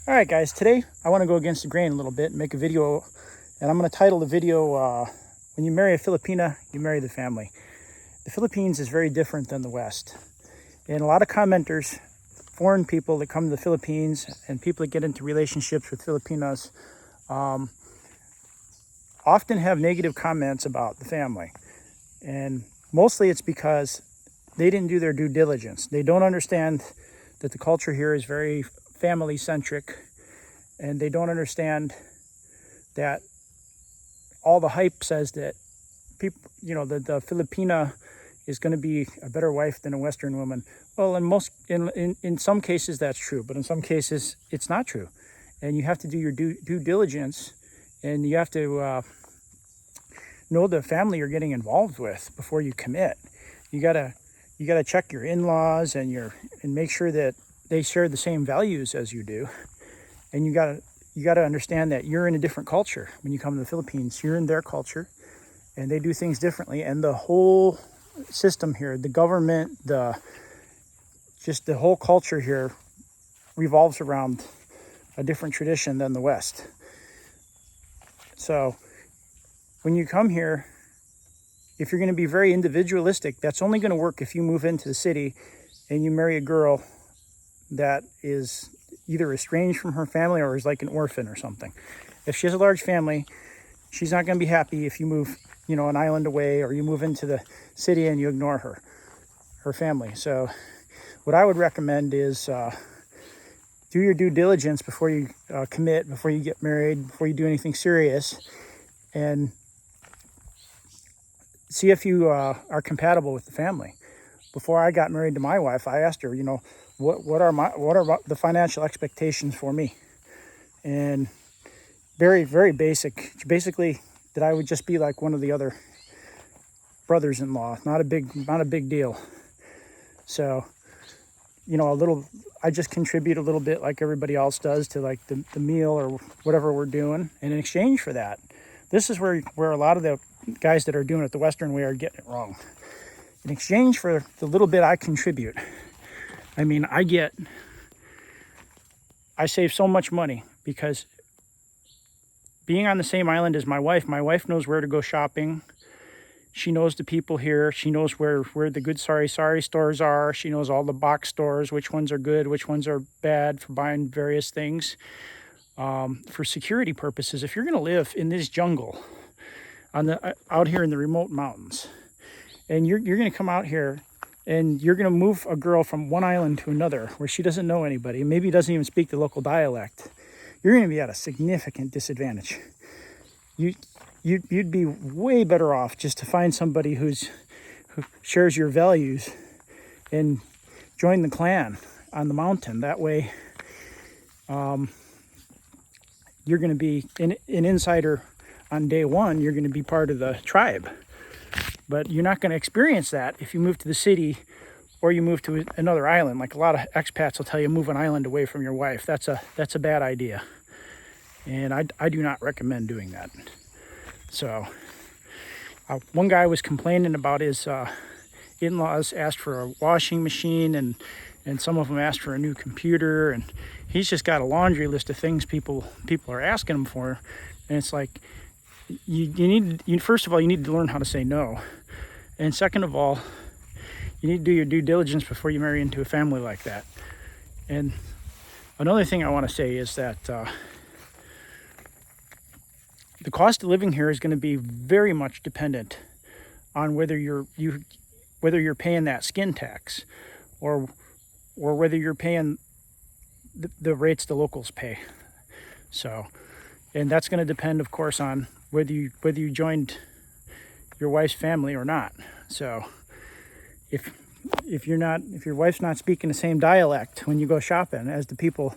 All right, guys, today I want to go against the grain a little bit and make a video, and I'm going to title the video, When You Marry a Filipina, You Marry the Family. The Philippines is very different than the West. And a lot of commenters, foreign people that come to the Philippines and people that get into relationships with Filipinos often have negative comments about the family. And mostly it's because they didn't do their due diligence. They don't understand that the culture here is very family centric, and they don't understand that all the hype says that people, the Filipina is going to be a better wife than a Western woman. Well, in some cases that's true, but in some cases it's not true. And you have to do your due diligence, and you have to know the family you're getting involved with before you commit. You gotta check your in-laws and make sure that they share the same values as you do. And you gotta understand that you're in a different culture. When you come to the Philippines, you're in their culture and they do things differently. And the whole system here, the government, the whole culture here revolves around a different tradition than the West. So when you come here, if you're going to be very individualistic, that's only going to work if you move into the city and you marry a girl that is either estranged from her family or is like an orphan or something. If she has a large family, she's not going to be happy if you move, an island away, or you move into the city and you ignore her family. So what I would recommend is do your due diligence before you commit, before you get married, before you do anything serious, and see if you are compatible with the family. Before I got married to my wife, I asked her, what are the financial expectations for me? And very, very basic. Basically, that I would just be like one of the other brothers-in-law, not a big deal. So, I just contribute a little bit like everybody else does to like the meal or whatever we're doing. And in exchange for that, this is where a lot of the guys that are doing it the Western way are getting it wrong. In exchange for the little bit I contribute, I save so much money because being on the same island as my wife knows where to go shopping. She knows the people here. She knows where the good sorry stores are. She knows all the box stores, which ones are good, which ones are bad for buying various things. For security purposes, if you're going to live in this jungle out here in the remote mountains, and you're going to come out here and you're going to move a girl from one island to another where she doesn't know anybody, maybe doesn't even speak the local dialect, you're going to be at a significant disadvantage. You'd be way better off just to find somebody who shares your values and join the clan on the mountain. That way, you're going to be an insider on day one. You're going to be part of the tribe. But you're not going to experience that if you move to the city or you move to another island. Like a lot of expats will tell you, move an island away from your wife. That's a bad idea. And I do not recommend doing that. So one guy was complaining about his in-laws asked for a washing machine, and some of them asked for a new computer, and he's just got a laundry list of things people are asking him for. And it's like, first of all, you need to learn how to say no. And second of all, you need to do your due diligence before you marry into a family like that. And another thing I want to say is that the cost of living here is going to be very much dependent on whether you're paying that skin tax or whether you're paying the rates the locals pay. So, and that's going to depend, of course, on whether you joined your wife's family or not. So if your wife's not speaking the same dialect when you go shopping as the people,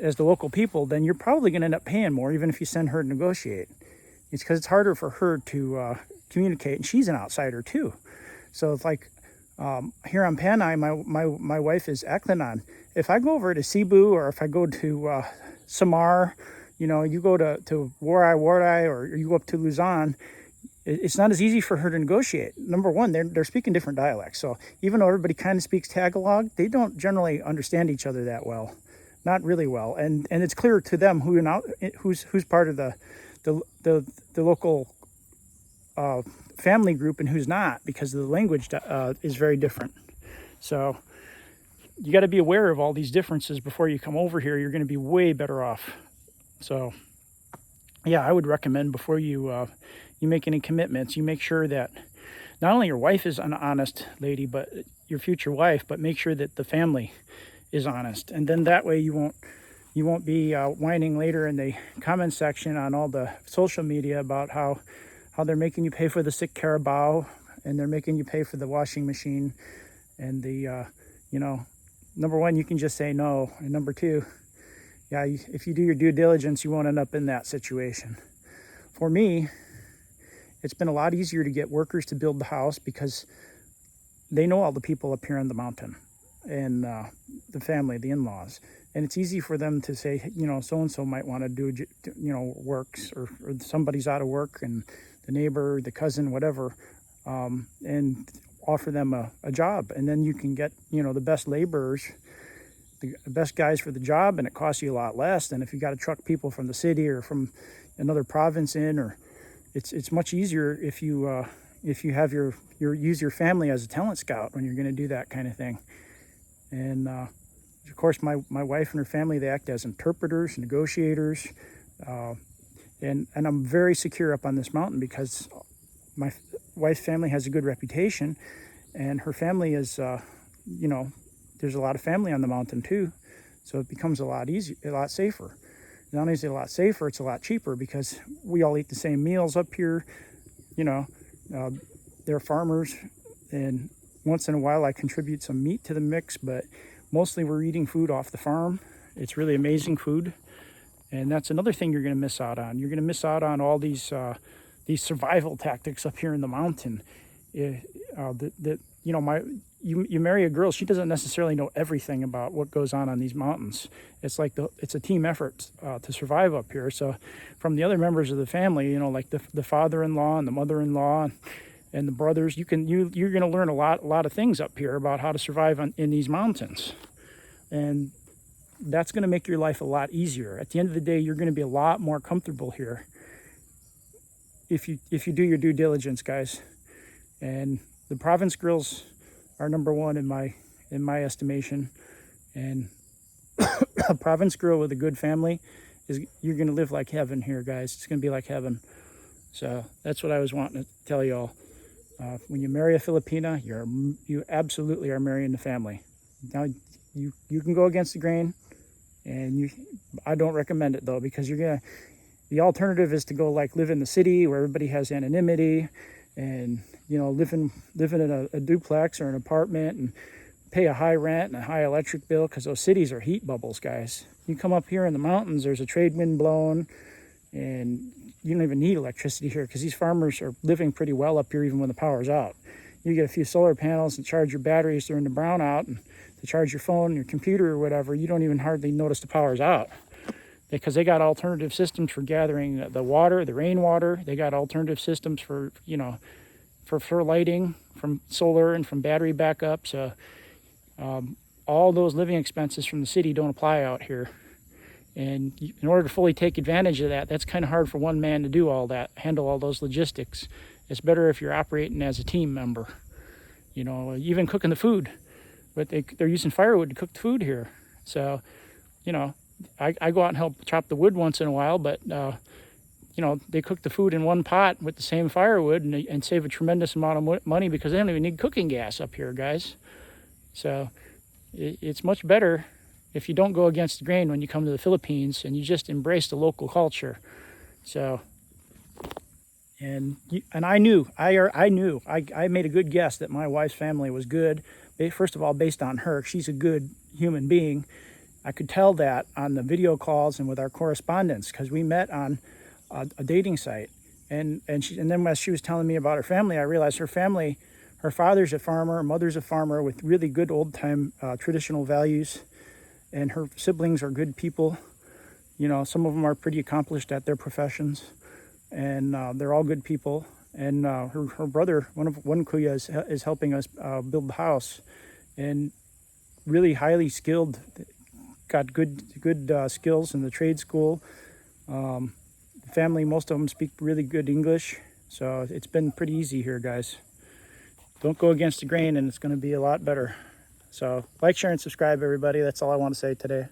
as the local people, then you're probably going to end up paying more, even if you send her to negotiate. It's because it's harder for her to communicate, and she's an outsider too. So it's like here on Panay, my wife is Eklinan. If I go over to Cebu, or if I go to Samar, you go to Waray, or you go up to Luzon, it's not as easy for her to negotiate. Number one, they're speaking different dialects. So even though everybody kind of speaks Tagalog, they don't generally understand each other that well, not really well. And it's clear to them who's part of the local family group and who's not, because the language is very different. So you got to be aware of all these differences before you come over here. You're going to be way better off. So yeah, I would recommend before you make any commitments, you make sure that not only your wife is an honest lady, but your future wife, but make sure that the family is honest. And then that way you won't be whining later in the comment section on all the social media about how they're making you pay for the sick carabao, and they're making you pay for the washing machine. And number one, you can just say no. And number two, yeah, if you do your due diligence, you won't end up in that situation. For me, it's been a lot easier to get workers to build the house because they know all the people up here on the mountain and the family, the in-laws. And it's easy for them to say, so-and-so might want to do, works, or somebody's out of work, and the neighbor, the cousin, whatever, and offer them a job. And then you can get, the best laborers, the best guys for the job, and it costs you a lot less than if you got to truck people from the city or from another province in. Or it's much easier if you have use your family as a talent scout when you're going to do that kind of thing. And of course, my wife and her family, they act as interpreters, negotiators, and I'm very secure up on this mountain because my wife's family has a good reputation, and her family is, there's a lot of family on the mountain too, so it becomes a lot easier, a lot safer. Not only is it a lot safer, it's a lot cheaper because we all eat the same meals up here. They're farmers, and once in a while I contribute some meat to the mix, but mostly we're eating food off the farm. It's really amazing food, and that's another thing you're going to miss out on. You're going to miss out on all these survival tactics up here in the mountain. You marry a girl, she doesn't necessarily know everything about what goes on these mountains. It's like it's a team effort to survive up here. So from the other members of the family, like the father-in-law and the mother-in-law and the brothers, you're going to learn a lot of things up here about how to survive in these mountains. And that's going to make your life a lot easier. At the end of the day, you're going to be a lot more comfortable here if you do your due diligence, guys. And the province girls are number one in my estimation. And a province girl with a good family you're going to live like heaven here, guys. It's going to be like heaven. So that's what I was wanting to tell y'all. When you marry a Filipina, you absolutely are marrying the family. Now you can go against the grain, and I don't recommend it though, because the alternative is to go live in the city where everybody has anonymity, and live in a duplex or an apartment and pay a high rent and a high electric bill, because those cities are heat bubbles, guys. You come up here in the mountains, there's a trade wind blowing, and you don't even need electricity here because these farmers are living pretty well up here even when the power's out. You get a few solar panels and charge your batteries during the brownout, and to charge your phone, your computer, or whatever, you don't even hardly notice the power's out, because they got alternative systems for gathering the water, the rainwater. They got alternative systems for lighting from solar and from battery backup. So all those living expenses from the city don't apply out here. And in order to fully take advantage of that, that's kind of hard for one man to do all that, handle all those logistics. It's better if you're operating as a team member, even cooking the food. But they're using firewood to cook the food here. So, I go out and help chop the wood once in a while, but, they cook the food in one pot with the same firewood and save a tremendous amount of money because they don't even need cooking gas up here, guys. So it's much better if you don't go against the grain when you come to the Philippines and you just embrace the local culture. So, and I knew, I made a good guess that my wife's family was good. First of all, based on her, she's a good human being. I could tell that on the video calls and with our correspondence, because we met on a dating site. And then as she was telling me about her family, I realized her family, her father's a farmer, her mother's a farmer with really good old-time traditional values. And her siblings are good people. Some of them are pretty accomplished at their professions, and they're all good people. and her brother, one kuya is helping us build the house, and really highly skilled, got good skills in the trade school. Family, most of them speak really good English, so it's been pretty easy here, guys. Don't go against the grain, and it's going to be a lot better. So like, share, and subscribe, everybody. That's all I want to say today.